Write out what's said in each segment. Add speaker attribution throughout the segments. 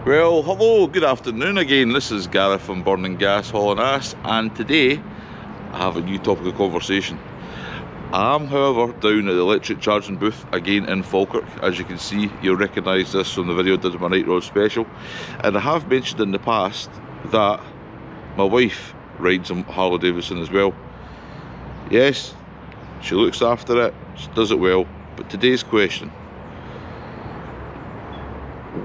Speaker 1: Well, hello, good afternoon again. This is Gareth from Burning Gas, Hauling Ass, and today I have a new topic of conversation. I am, however, down at the electric charging booth again in Falkirk. As you can see, you'll recognise this from the video I did my Night Road special. And I have mentioned in the past that my wife rides a Harley Davidson as well. Yes, she looks after it, she does it well, but today's question: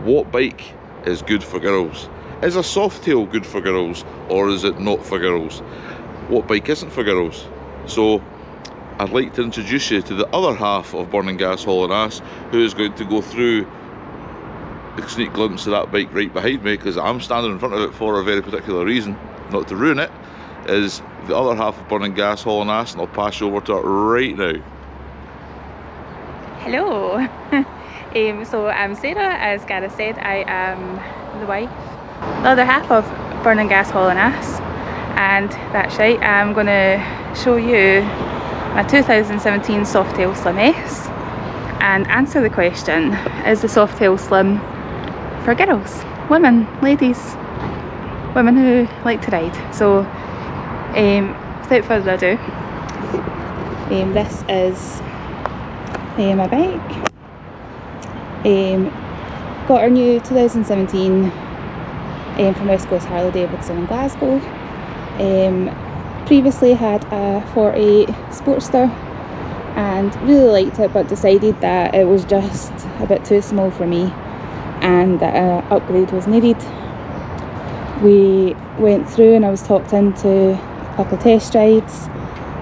Speaker 1: what bike is good for girls? Is a Softail good for girls, or is it not for girls? What bike isn't for girls? So I'd like to introduce you to the other half of Burning Gas, Hauling Ass, who is going to go through a sneak glimpse of that bike right behind me, because I'm standing in front of it for a very particular reason, not to ruin it. Is the other half of Burning Gas, Hauling Ass, and I'll pass you over to it right now.
Speaker 2: Hello. So I'm Sarah. As Gareth said, I am the wife, the other half of Burning Gas, Hauling Ass, and that's right, I'm going to show you my 2017 Softail Slim S and answer the question: is the Softail Slim for girls, women, ladies, women who like to ride? So without further ado, this is my bike. Got our new 2017 from West Coast Harley Davidson in Glasgow. Previously had a 48 Sportster and really liked it, but decided that it was just a bit too small for me and that an upgrade was needed. We went through and I was talked into a couple of test rides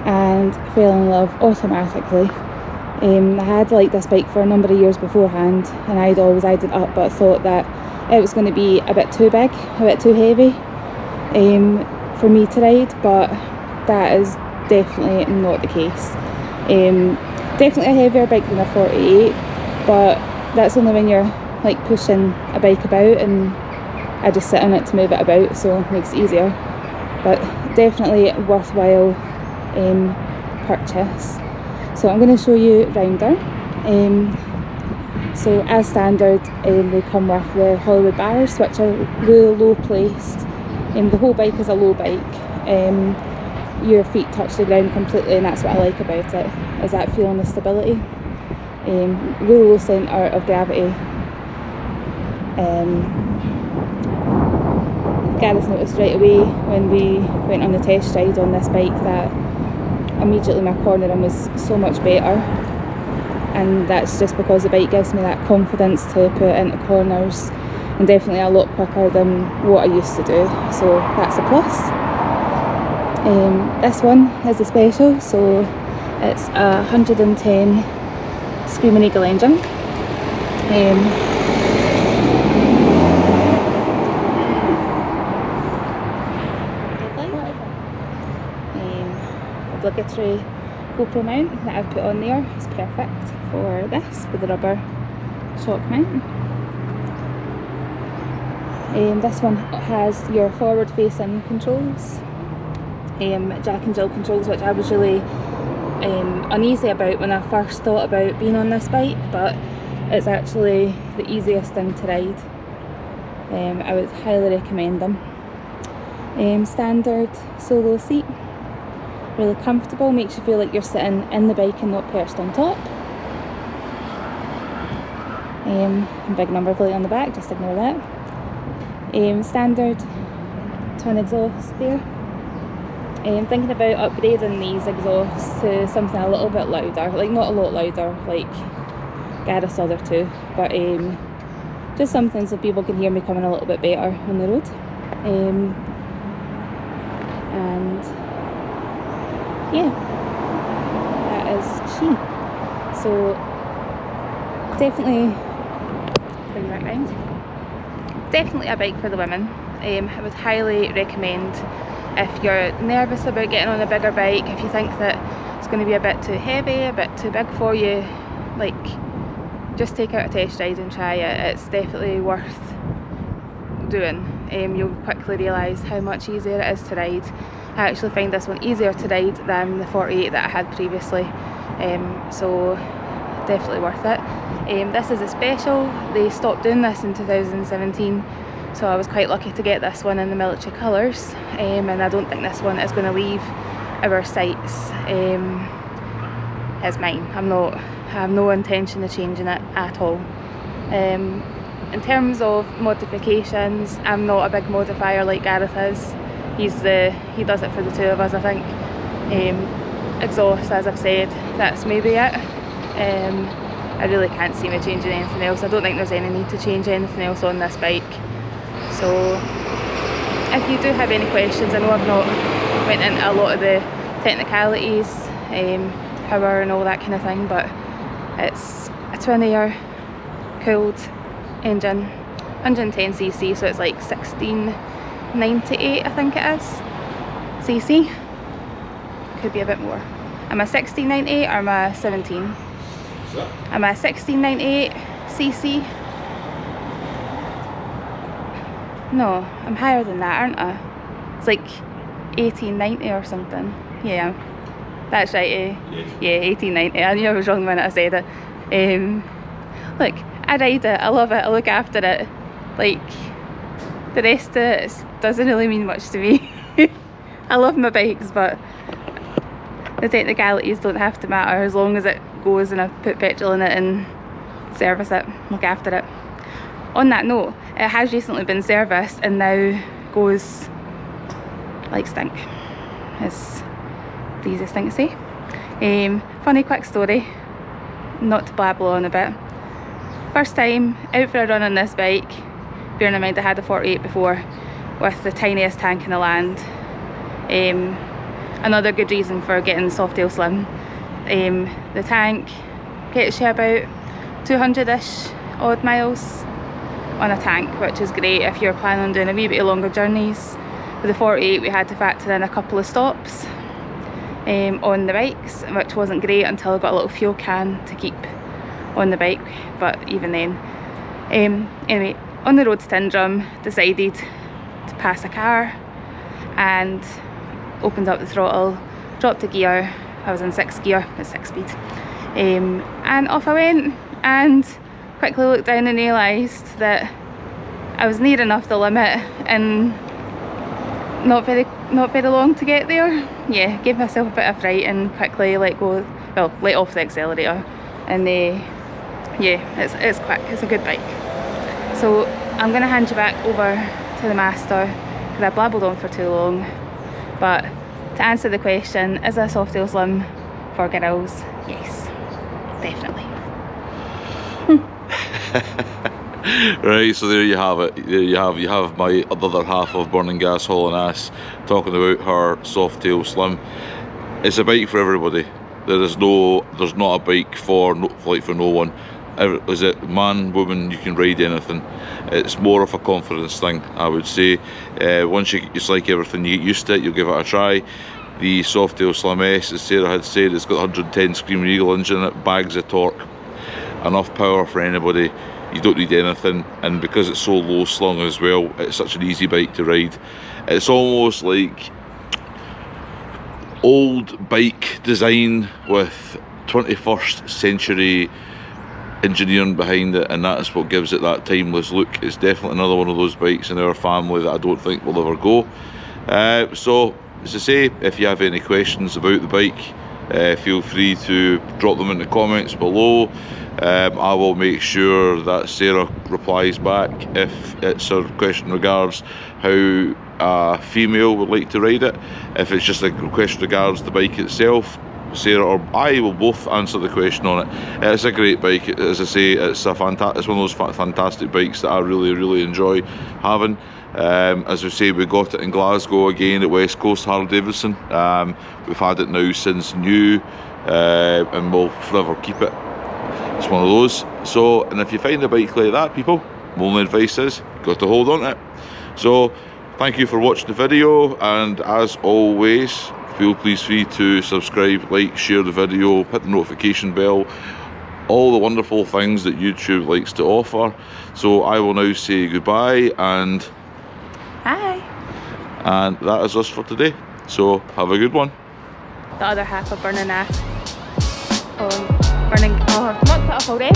Speaker 2: and fell in love automatically. I had liked this bike for a number of years beforehand, and I'd always eyed it up, but thought that it was going to be a bit too big, a bit too heavy for me to ride, but that is definitely not the case. Definitely a heavier bike than a 48, but that's only when you're like pushing a bike about, and I just sit on it to move it about, so it makes it easier. But definitely a worthwhile purchase. So I'm going to show you round her. So as standard, they come with the Hollywood bars, which are really low placed. The whole bike is a low bike. Your feet touch the ground completely, and that's what I like about it, is that feeling of stability. Really low centre of gravity. Gareth noticed right away when we went on the test ride on this bike that immediately my cornering was so much better, and that's just because the bike gives me that confidence to put into corners, and definitely a lot quicker than what I used to do, so that's a plus. This one is a special, so it's a 110 Screaming Eagle engine. Obligatory GoPro mount that I've put on there is perfect for this, with the rubber shock mount. This one has your forward facing controls, jack and Jill controls, which I was really uneasy about when I first thought about being on this bike, but it's actually the easiest thing to ride. I would highly recommend them. Standard solo seat, really comfortable, makes you feel like you're sitting in the bike and not perched on top. Big number plate on the back, just ignore that. Standard twin exhaust there. Thinking about upgrading these exhausts to something a little bit louder, like not a lot louder like Gareth's other two, but just something so people can hear me coming a little bit better on the road. And yeah, that is she. So definitely bring that round. Definitely a bike for the women. I would highly recommend, if you're nervous about getting on a bigger bike, if you think that it's going to be a bit too heavy, a bit too big for you, like, just take out a test ride and try it. It's definitely worth doing. You'll quickly realise how much easier it is to ride. I actually find this one easier to ride than the 48 that I had previously, so definitely worth it. This is a special. They stopped doing this in 2017, So I was quite lucky to get this one in the military colours, and I don't think this one is going to leave our sights. It's mine. I have no intention of changing it at all. In terms of modifications, I'm not a big modifier like Gareth is. He does it for the two of us, I think. Exhaust, as I've said, that's maybe it. I really can't see me changing anything else. I don't think there's any need to change anything else on this bike. So if you do have any questions, I know I've not went into a lot of the technicalities, power and all that kind of thing, but it's a twin air cooled engine, 110cc, so it's like 1698 I think it is cc. Could be a bit more. Am I 1698 or am I 17? Am I 1698 cc? No, I'm higher than that, aren't I? It's like 1890 or something. Yeah, that's right, eh? Yeah, 1890. I knew I was wrong the minute I said it. Look, I ride it, I love it, I look after it. Like, the rest of it doesn't really mean much to me. I love my bikes, but the technicalities don't have to matter as long as it goes and I put petrol in it and service it, look after it. On that note, it has recently been serviced and now goes like stink. It's the easiest thing to say. Funny quick story, not to blabble on a bit. First time out for a run on this bike, bearing in mind I had a 48 before with the tiniest tank in the land. Another good reason for getting Softail Slim. The tank gets you about 200-ish odd miles on a tank, which is great if you're planning on doing a wee bit longer journeys. With the 48 we had to factor in a couple of stops on the bikes, which wasn't great until I got a little fuel can to keep on the bike, but even then. Anyway, on the road to Tyndrum, decided to pass a car and opened up the throttle, dropped a gear. I was in 6th gear at 6 speed, and off I went, and quickly looked down and realised that I was near enough the limit and not very long to get there. Yeah, gave myself a bit of fright and quickly let off the accelerator, and yeah, it's quick, it's a good bike. So I'm going to hand you back over to the master because I blabbled on for too long. But to answer the question, is a Softail Slim for girls? Yes, definitely.
Speaker 1: Right, so there you have it. There you have my other half of Burning Gas Hauling Ass talking about her Softail Slim. It's a bike for everybody. There's not a bike for no one. Is it man, woman, you can ride anything. It's more of a confidence thing, I would say. Once it's like everything, you get used to it, you'll give it a try. The Softail Slim S, as Sarah had said, it's got 110 Screaming Eagle engine in it, bags of torque, enough power for anybody. You don't need anything, and because it's so low slung as well, it's such an easy bike to ride. It's almost like old bike design with 21st century engineering behind it, and that's what gives it that timeless look. It's definitely another one of those bikes in our family that I don't think will ever go. So as I say, if you have any questions about the bike, feel free to drop them in the comments below. I will make sure that Sarah replies back if it's a question regards how a female would like to ride it. If it's just a question regards the bike itself, Sarah or I will both answer the question on it. It's a great bike, as I say. It's one of those fantastic bikes that I really enjoy having. As we say, we got it in Glasgow again at West Coast Harley Davidson. We've had it now since new, and we'll forever keep it. It's one of those. So, and if you find a bike like that, people, my only advice is got to hold on to it. So thank you for watching the video, and as always, feel please free to subscribe, like, share the video, hit the notification bell, all the wonderful things that YouTube likes to offer. So I will now say goodbye and
Speaker 2: hi.
Speaker 1: And that is us for today. So have a good one.
Speaker 2: The other half of Burning Ass. Oh, I've not put up already.